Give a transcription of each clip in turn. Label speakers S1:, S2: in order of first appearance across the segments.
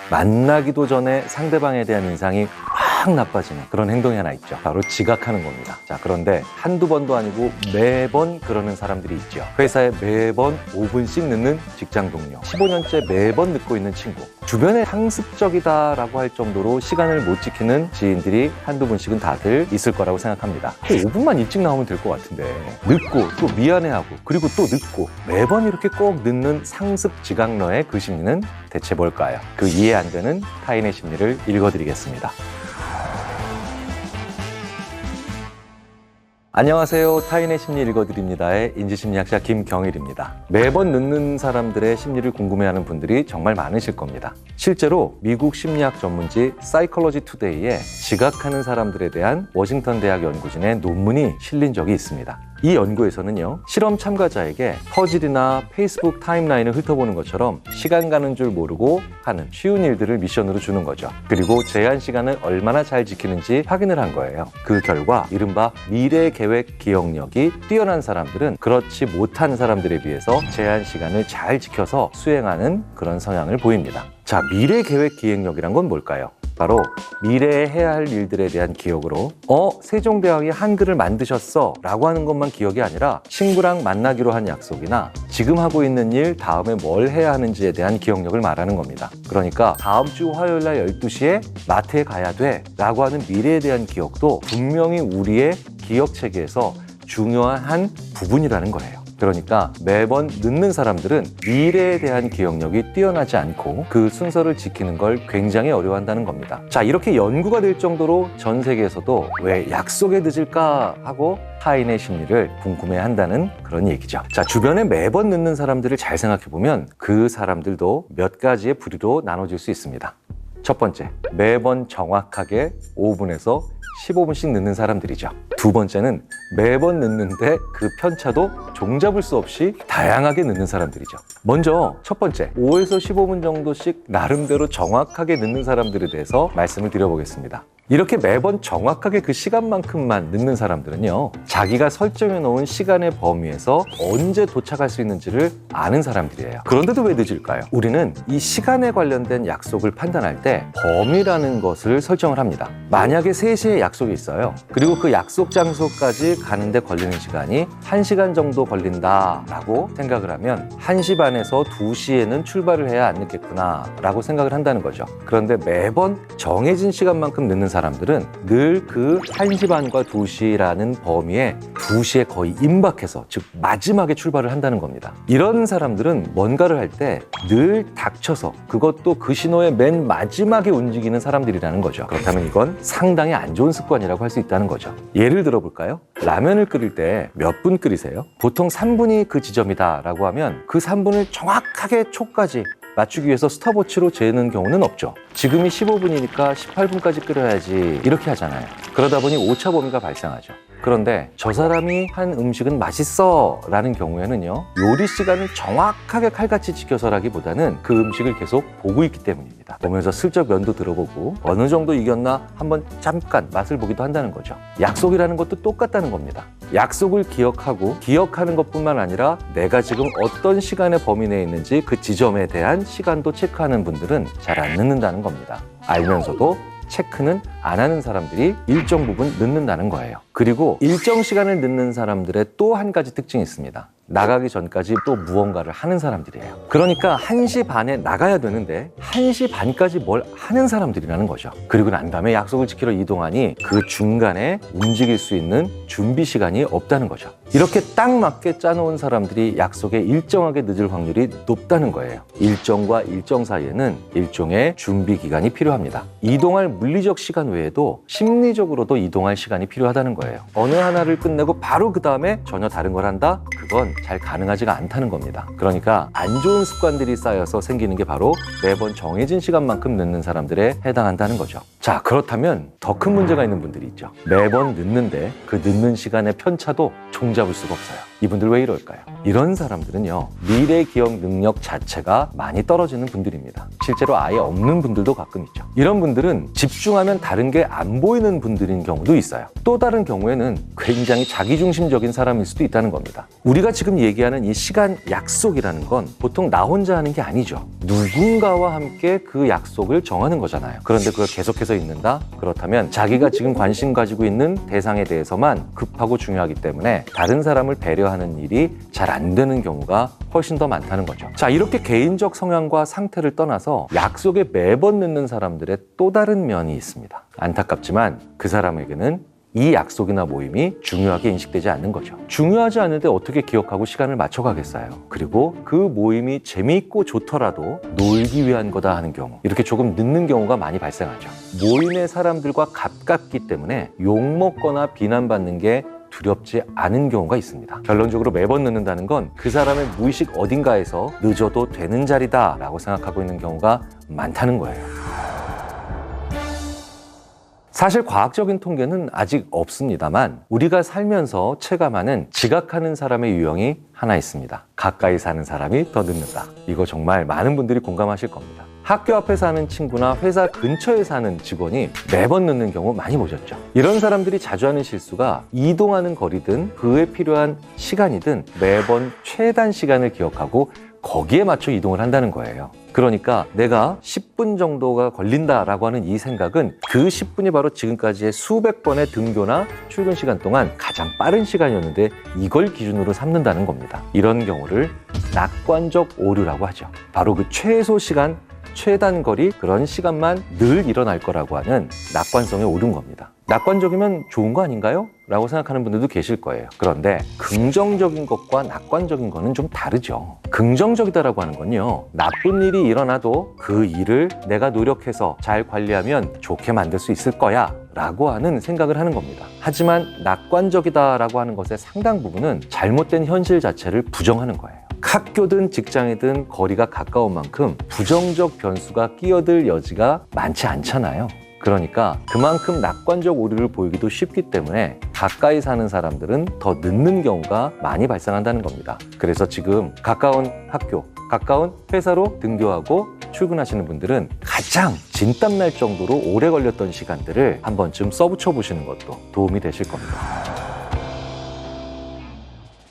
S1: 만나기도 전에 상대방에 대한 인상이 확 나빠지는 그런 행동이 하나 있죠. 바로 지각하는 겁니다. 자, 그런데 한두 번도 아니고 매번 그러는 사람들이 있죠. 회사에 매번 5분씩 늦는 직장 동료, 15년째 매번 늦고 있는 친구, 주변에 상습적이다라고 할 정도로 시간을 못 지키는 지인들이 한두 분씩은 다들 있을 거라고 생각합니다. 5분만 일찍 나오면 될 것 같은데 늦고 또 미안해하고 그리고 또 늦고 매번 이렇게 꼭 늦는 상습 지각러의 그 심리는 대체 뭘까요? 그 이해 안 되는 타인의 심리를 읽어드리겠습니다. 안녕하세요. 타인의 심리 읽어드립니다의 인지심리학자 김경일입니다. 매번 늦는 사람들의 심리를 궁금해하는 분들이 정말 많으실 겁니다. 실제로 미국 심리학 전문지 사이콜로지 투데이에 지각하는 사람들에 대한 워싱턴 대학 연구진의 논문이 실린 적이 있습니다. 이 연구에서는요, 실험 참가자에게 퍼즐이나 페이스북 타임라인을 훑어보는 것처럼 시간 가는 줄 모르고 하는 쉬운 일들을 미션으로 주는 거죠. 그리고 제한 시간을 얼마나 잘 지키는지 확인을 한 거예요. 그 결과 이른바 미래 계획 기억력이 뛰어난 사람들은 그렇지 못한 사람들에 비해서 제한 시간을 잘 지켜서 수행하는 그런 성향을 보입니다. 자, 미래 계획 기억력이란 건 뭘까요? 바로 미래에 해야 할 일들에 대한 기억으로 세종대왕이 한글을 만드셨어 라고 하는 것만 기억이 아니라 친구랑 만나기로 한 약속이나 지금 하고 있는 일 다음에 뭘 해야 하는지에 대한 기억력을 말하는 겁니다. 그러니까 다음 주 화요일 날 12시에 마트에 가야 돼 라고 하는 미래에 대한 기억도 분명히 우리의 기억 체계에서 중요한 한 부분이라는 거예요. 그러니까 매번 늦는 사람들은 미래에 대한 기억력이 뛰어나지 않고 그 순서를 지키는 걸 굉장히 어려워한다는 겁니다. 자, 이렇게 연구가 될 정도로 전 세계에서도 왜 약속에 늦을까 하고 타인의 심리를 궁금해한다는 그런 얘기죠. 자, 주변에 매번 늦는 사람들을 잘 생각해보면 그 사람들도 몇 가지의 부류로 나눠질 수 있습니다. 첫 번째, 매번 정확하게 5분에서 15분씩 늦는 사람들이죠. 두 번째는 매번 늦는데 그 편차도 종잡을 수 없이 다양하게 늦는 사람들이죠. 먼저 첫 번째, 5에서 15분 정도씩 나름대로 정확하게 늦는 사람들에 대해서 말씀을 드려보겠습니다. 이렇게 매번 정확하게 그 시간만큼만 늦는 사람들은요, 자기가 설정해 놓은 시간의 범위에서 언제 도착할 수 있는지를 아는 사람들이에요. 그런데도 왜 늦을까요? 우리는 이 시간에 관련된 약속을 판단할 때 범위라는 것을 설정을 합니다. 만약에 3시에 약속이 있어요. 그리고 그 약속 장소까지 가는데 걸리는 시간이 1시간 정도 걸린다라고 생각을 하면 1시 반에서 2시에는 출발을 해야 안 늦겠구나 라고 생각을 한다는 거죠. 그런데 매번 정해진 시간만큼 늦는 사람들은 늘 그 1시 반과 2시라는 범위에 2시에 거의 임박해서, 즉 마지막에 출발을 한다는 겁니다. 이런 사람들은 뭔가를 할 때 늘 닥쳐서, 그것도 그 신호의 맨 마지막에 움직이는 사람들이라는 거죠. 그렇다면 이건 상당히 안 좋은 습관이라고 할 수 있다는 거죠. 예를 들어볼까요? 라면을 끓일 때 몇 분 끓이세요? 보통 3분이 그 지점이다 라고 하면 그 3분을 정확하게 초까지 맞추기 위해서 스톱워치로 재는 경우는 없죠. 지금이 15분이니까 18분까지 끓여야지 이렇게 하잖아요. 그러다 보니 오차 범위가 발생하죠. 그런데 저 사람이 한 음식은 맛있어 라는 경우에는요, 요리 시간을 정확하게 칼같이 지켜서라기보다는 그 음식을 계속 보고 있기 때문입니다. 보면서 슬쩍 면도 들어보고 어느 정도 익었나 한번 잠깐 맛을 보기도 한다는 거죠. 약속이라는 것도 똑같다는 겁니다. 약속을 기억하고 기억하는 것뿐만 아니라 내가 지금 어떤 시간의 범위 내에 있는지 그 지점에 대한 시간도 체크하는 분들은 잘 안 늦는다는 겁니다. 알면서도 체크는 안 하는 사람들이 일정 부분 늦는다는 거예요. 그리고 일정 시간을 늦는 사람들의 또 한 가지 특징이 있습니다. 나가기 전까지 또 무언가를 하는 사람들이에요. 그러니까 1시 반에 나가야 되는데 1시 반까지 뭘 하는 사람들이라는 거죠. 그리고 난 다음에 약속을 지키러 이동하니 그 중간에 움직일 수 있는 준비 시간이 없다는 거죠. 이렇게 딱 맞게 짜놓은 사람들이 약속에 일정하게 늦을 확률이 높다는 거예요. 일정과 일정 사이에는 일종의 준비 기간이 필요합니다. 이동할 물리적 시간 외에도 심리적으로도 이동할 시간이 필요하다는 거예요. 어느 하나를 끝내고 바로 그 다음에 전혀 다른 걸 한다? 그건 잘 가능하지가 않다는 겁니다. 그러니까 안 좋은 습관들이 쌓여서 생기는 게 바로 매번 정해진 시간만큼 늦는 사람들에 해당한다는 거죠. 자, 그렇다면 더 큰 문제가 있는 분들이 있죠. 매번 늦는데 그 늦는 시간의 편차도 종잡을 수가 없어요. 이분들 왜 이럴까요? 이런 사람들은요, 미래 기억 능력 자체가 많이 떨어지는 분들입니다. 실제로 아예 없는 분들도 가끔 있죠. 이런 분들은 집중하면 다른 게 안 보이는 분들인 경우도 있어요. 또 다른 경우에는 굉장히 자기중심적인 사람일 수도 있다는 겁니다. 우리가 지금 얘기하는 이 시간 약속이라는 건 보통 나 혼자 하는 게 아니죠. 누군가와 함께 그 약속을 정하는 거잖아요. 그런데 그걸 계속해서 잊는다? 그렇다면 자기가 지금 관심 가지고 있는 대상에 대해서만 급하고 중요하기 때문에 다른 사람을 배려하는 일이 잘 안 되는 경우가 훨씬 더 많다는 거죠. 자, 이렇게 개인적 성향과 상태를 떠나서 약속에 매번 늦는 사람들의 또 다른 면이 있습니다. 안타깝지만 그 사람에게는 이 약속이나 모임이 중요하게 인식되지 않는 거죠. 중요하지 않은데 어떻게 기억하고 시간을 맞춰가겠어요. 그리고 그 모임이 재미있고 좋더라도 놀기 위한 거다 하는 경우, 이렇게 조금 늦는 경우가 많이 발생하죠. 모임의 사람들과 가깝기 때문에 욕먹거나 비난받는 게 두렵지 않은 경우가 있습니다. 결론적으로 매번 늦는다는 건 그 사람의 무의식 어딘가에서 늦어도 되는 자리다라고 생각하고 있는 경우가 많다는 거예요. 사실 과학적인 통계는 아직 없습니다만 우리가 살면서 체감하는 지각하는 사람의 유형이 하나 있습니다. 가까이 사는 사람이 더 늦는다. 이거 정말 많은 분들이 공감하실 겁니다. 학교 앞에 사는 친구나 회사 근처에 사는 직원이 매번 늦는 경우 많이 보셨죠. 이런 사람들이 자주 하는 실수가 이동하는 거리든 그에 필요한 시간이든 매번 최단 시간을 기억하고 거기에 맞춰 이동을 한다는 거예요. 그러니까 내가 10분 정도가 걸린다라고 하는 이 생각은 그 10분이 바로 지금까지의 수백 번의 등교나 출근 시간 동안 가장 빠른 시간이었는데 이걸 기준으로 삼는다는 겁니다. 이런 경우를 낙관적 오류라고 하죠. 바로 그 최소 시간, 최단 거리, 그런 시간만 늘 일어날 거라고 하는 낙관성에 오른 겁니다. 낙관적이면 좋은 거 아닌가요? 라고 생각하는 분들도 계실 거예요. 그런데 긍정적인 것과 낙관적인 거는 좀 다르죠. 긍정적이다라고 하는 건요, 나쁜 일이 일어나도 그 일을 내가 노력해서 잘 관리하면 좋게 만들 수 있을 거야 라고 하는 생각을 하는 겁니다. 하지만 낙관적이다라고 하는 것의 상당 부분은 잘못된 현실 자체를 부정하는 거예요. 학교든 직장이든 거리가 가까운 만큼 부정적 변수가 끼어들 여지가 많지 않잖아요. 그러니까 그만큼 낙관적 오류를 보이기도 쉽기 때문에 가까이 사는 사람들은 더 늦는 경우가 많이 발생한다는 겁니다. 그래서 지금 가까운 학교, 가까운 회사로 등교하고 출근하시는 분들은 가장 진땀 날 정도로 오래 걸렸던 시간들을 한 번쯤 써붙여 보시는 것도 도움이 되실 겁니다.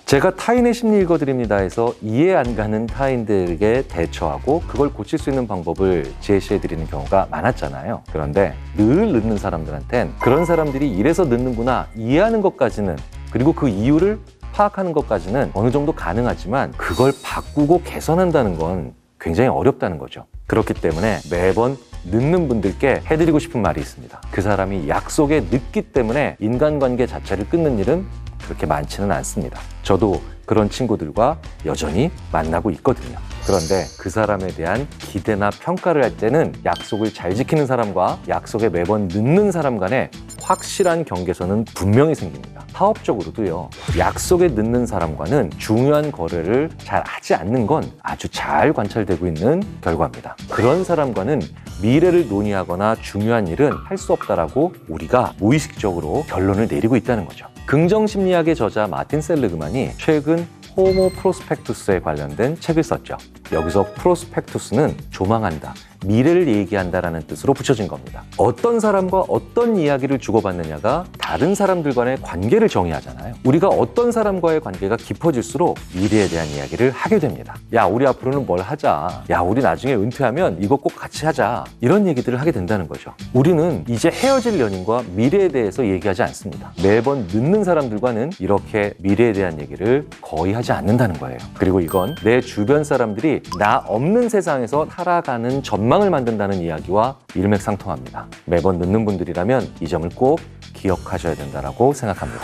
S1: 제가 타인의 심리 읽어드립니다에서 이해 안 가는 타인들에게 대처하고 그걸 고칠 수 있는 방법을 제시해드리는 경우가 많았잖아요. 그런데 늘 늦는 사람들한텐 그런 사람들이 이래서 늦는구나 이해하는 것까지는, 그리고 그 이유를 파악하는 것까지는 어느 정도 가능하지만 그걸 바꾸고 개선한다는 건 굉장히 어렵다는 거죠. 그렇기 때문에 매번 늦는 분들께 해드리고 싶은 말이 있습니다. 그 사람이 약속에 늦기 때문에 인간관계 자체를 끊는 일은 그렇게 많지는 않습니다. 저도 그런 친구들과 여전히 만나고 있거든요. 그런데 그 사람에 대한 기대나 평가를 할 때는 약속을 잘 지키는 사람과 약속에 매번 늦는 사람 간에 확실한 경계선은 분명히 생깁니다. 사업적으로도요, 약속에 늦는 사람과는 중요한 거래를 잘 하지 않는 건 아주 잘 관찰되고 있는 결과입니다. 그런 사람과는 미래를 논의하거나 중요한 일은 할 수 없다라고 우리가 무의식적으로 결론을 내리고 있다는 거죠. 긍정심리학의 저자 마틴 셀리그만이 최근 호모 프로스펙투스에 관련된 책을 썼죠. 여기서 프로스펙투스는 조망한다, 미래를 얘기한다라는 뜻으로 붙여진 겁니다. 어떤 사람과 어떤 이야기를 주고받느냐가 다른 사람들 간의 관계를 정의하잖아요. 우리가 어떤 사람과의 관계가 깊어질수록 미래에 대한 이야기를 하게 됩니다. 야, 우리 앞으로는 뭘 하자. 야, 우리 나중에 은퇴하면 이거 꼭 같이 하자. 이런 얘기들을 하게 된다는 거죠. 우리는 이제 헤어질 연인과 미래에 대해서 얘기하지 않습니다. 매번 늦는 사람들과는 이렇게 미래에 대한 얘기를 거의 하지 않는다는 거예요. 그리고 이건 내 주변 사람들이 나 없는 세상에서 살아가는 전망을 만든다는 이야기와 일맥상통합니다. 매번 늦는 분들이라면 이 점을 꼭 기억하셔야 된다고 생각합니다.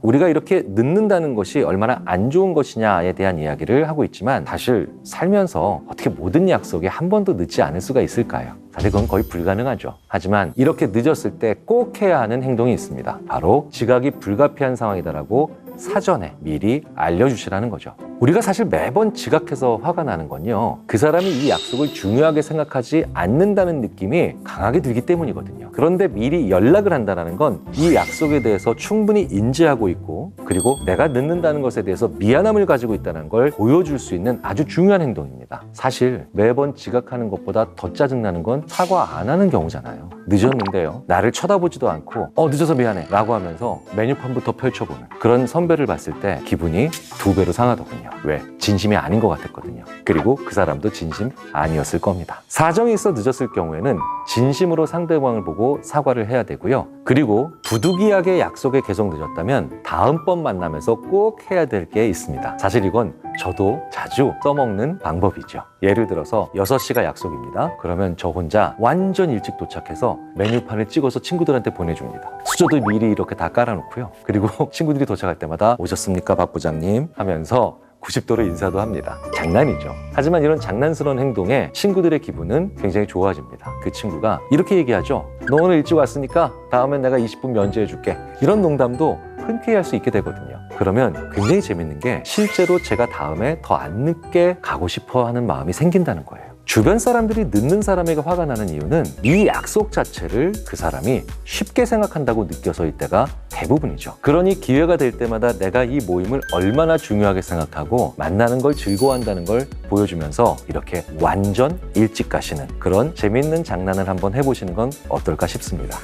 S1: 우리가 이렇게 늦는다는 것이 얼마나 안 좋은 것이냐에 대한 이야기를 하고 있지만 사실 살면서 어떻게 모든 약속에 한 번도 늦지 않을 수가 있을까요? 사실 그건 거의 불가능하죠. 하지만 이렇게 늦었을 때 꼭 해야 하는 행동이 있습니다. 바로 지각이 불가피한 상황이다라고 사전에 미리 알려주시라는 거죠. 우리가 사실 매번 지각해서 화가 나는 건요, 그 사람이 이 약속을 중요하게 생각하지 않는다는 느낌이 강하게 들기 때문이거든요. 그런데 미리 연락을 한다는 건 이 약속에 대해서 충분히 인지하고 있고, 그리고 내가 늦는다는 것에 대해서 미안함을 가지고 있다는 걸 보여줄 수 있는 아주 중요한 행동입니다. 사실 매번 지각하는 것보다 더 짜증나는 건 사과 안 하는 경우잖아요. 늦었는데요, 나를 쳐다보지도 않고 늦어서 미안해 라고 하면서 메뉴판부터 펼쳐보는 그런 선배를 봤을 때 기분이 2배로 상하더군요. 왜? 진심이 아닌 것 같았거든요. 그리고 그 사람도 진심 아니었을 겁니다. 사정이 있어 늦었을 경우에는 진심으로 상대방을 보고 사과를 해야 되고요. 그리고 부득이하게 약속에 계속 늦었다면 다음번 만남에서 꼭 해야 될 게 있습니다. 사실 이건 저도 자주 써먹는 방법이죠. 예를 들어서 6시가 약속입니다. 그러면 저 혼자 완전 일찍 도착해서 메뉴판을 찍어서 친구들한테 보내줍니다. 수저도 미리 이렇게 다 깔아놓고요. 그리고 친구들이 도착할 때마다 오셨습니까, 박 부장님? 하면서 90도로 인사도 합니다. 장난이죠. 하지만 이런 장난스러운 행동에 친구들의 기분은 굉장히 좋아집니다. 그 친구가 이렇게 얘기하죠. 너 오늘 일찍 왔으니까 다음엔 내가 20분 면제해줄게. 이런 농담도 흔쾌히 할 수 있게 되거든요. 그러면 굉장히 재밌는 게 실제로 제가 다음에 더 안 늦게 가고 싶어 하는 마음이 생긴다는 거예요. 주변 사람들이 늦는 사람에게 화가 나는 이유는 이 약속 자체를 그 사람이 쉽게 생각한다고 느껴서일 때가 대부분이죠. 그러니 기회가 될 때마다 내가 이 모임을 얼마나 중요하게 생각하고 만나는 걸 즐거워한다는 걸 보여주면서 이렇게 완전 일찍 가시는 그런 재밌는 장난을 한번 해보시는 건 어떨까 싶습니다.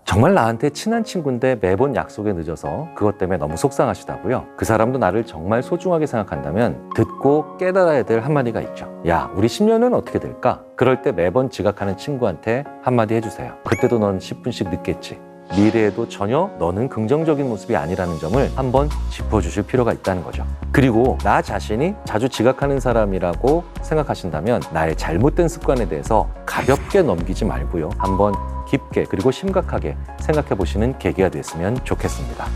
S1: 정말 나한테 친한 친구인데 매번 약속에 늦어서 그것 때문에 너무 속상하시다고요? 그 사람도 나를 정말 소중하게 생각한다면 듣고 깨달아야 될 한마디가 있죠. 야, 우리 10년은 어떻게 될까? 그럴 때 매번 지각하는 친구한테 한마디 해주세요. 그때도 넌 10분씩 늦겠지. 미래에도 전혀 너는 긍정적인 모습이 아니라는 점을 한번 짚어주실 필요가 있다는 거죠. 그리고 나 자신이 자주 지각하는 사람이라고 생각하신다면 나의 잘못된 습관에 대해서 가볍게 넘기지 말고요. 한번 깊게 그리고 심각하게 생각해 보시는 계기가 됐으면 좋겠습니다.